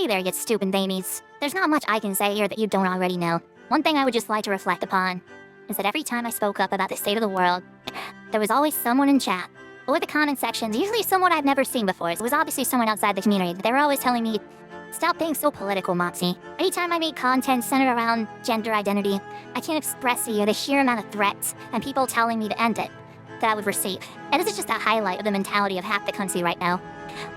Hey there, you stupid babies. There's not much I can say here that you don't already know. One thing I would just like to reflect upon is that every time I spoke up about the state of the world, there was always someone in chat or the comment sections, usually someone I've never seen before. It was obviously someone outside the community. They were always telling me, stop being so political, Mopsy. Anytime I make content centered around gender identity, I can't express to you the sheer amount of threats and people telling me to end it that I would receive. And this is just a highlight of the mentality of half the country right now.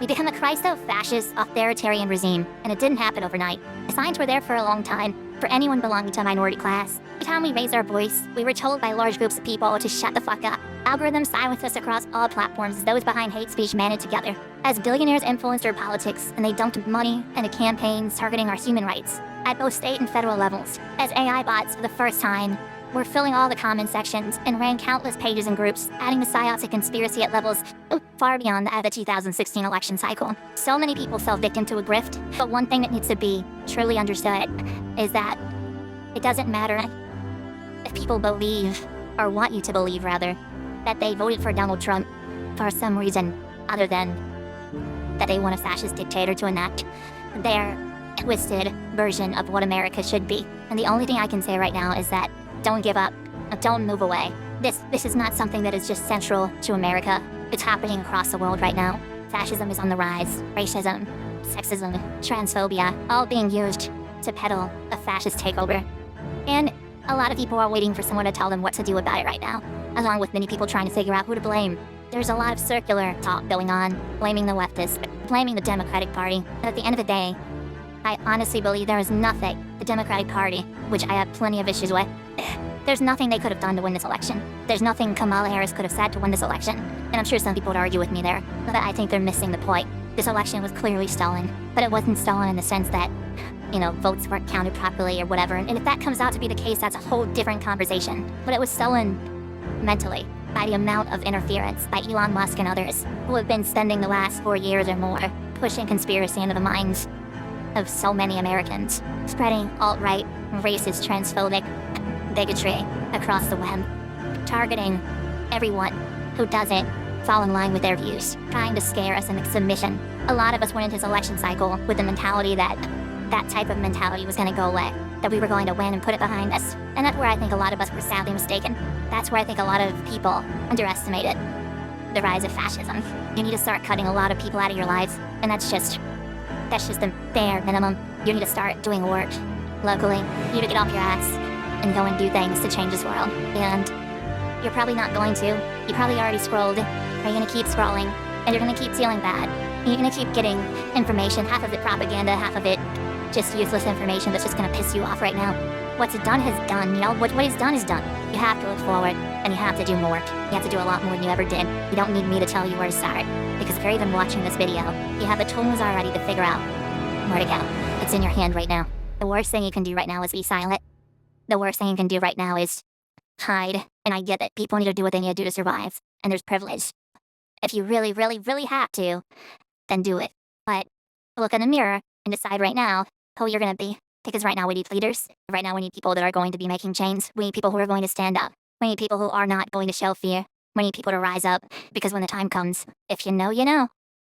We become a Christo-fascist, authoritarian regime, and it didn't happen overnight. The signs were there for a long time, for anyone belonging to a minority class. Every time we raised our voice, we were told by large groups of people to shut the fuck up. Algorithms silenced us across all platforms as those behind hate speech banded together. As billionaires influenced our politics, and they dumped money into campaigns targeting our human rights, at both state and federal levels. As AI bots, for the first time, were filling all the comment sections and ran countless pages and groups, adding the psyops conspiracy at levels far beyond that of the 2016 election cycle. So many people fell victim to a grift, but one thing that needs to be truly understood is that it doesn't matter if people believe, or want you to believe rather, that they voted for Donald Trump for some reason other than that they want a fascist dictator to enact their twisted version of what America should be. And the only thing I can say right now is that don't give up. Don't move away. This is not something that is just central to America. It's happening across the world right now. Fascism is on the rise. Racism, sexism, transphobia, all being used to peddle a fascist takeover. And a lot of people are waiting for someone to tell them what to do about it right now, along with many people trying to figure out who to blame. There's a lot of circular talk going on, blaming the leftists, blaming the Democratic Party. But at the end of the day, I honestly believe there is nothing the Democratic Party, which I have plenty of issues with, there's nothing they could have done to win this election. There's nothing Kamala Harris could have said to win this election. And I'm sure some people would argue with me there, but I think they're missing the point. This election was clearly stolen, but it wasn't stolen in the sense that, votes weren't counted properly or whatever. And if that comes out to be the case, that's a whole different conversation. But it was stolen mentally by the amount of interference by Elon Musk and others who have been spending the last 4 years or more pushing conspiracy into the minds of so many Americans, spreading alt-right, racist, transphobic bigotry across the web, targeting everyone who doesn't fall in line with their views, trying to scare us into submission. A lot of us went into this election cycle with the mentality that that type of mentality was going to go away, that we were going to win and put it behind us. And that's where I think a lot of us were sadly mistaken. That's where I think a lot of people underestimated the rise of fascism. You need to start cutting a lot of people out of your lives, and that's just the bare minimum. You need to start doing work locally. You need to get off your ass and go and do things to change this world. And you're probably not going to. You probably already scrolled. Are you gonna keep scrolling? And you're gonna keep feeling bad. And you're gonna keep getting information, half of it propaganda, half of it just useless information that's just gonna piss you off right now. What's done has done, what is done is done. You have to look forward, and you have to do more. You have to do a lot more than you ever did. You don't need me to tell you where to start, because if you're even watching this video, you have the tools already to figure out where to go. It's in your hand right now. The worst thing you can do right now is be silent. The worst thing you can do right now is hide. And I get that people need to do what they need to do to survive, and there's privilege. If you really, really, really have to, then do it. But look in the mirror and decide right now who you're gonna be. Because right now we need leaders. Right now we need people that are going to be making change. We need people who are going to stand up. We need people who are not going to show fear. We need people to rise up, because when the time comes, if you know, you know.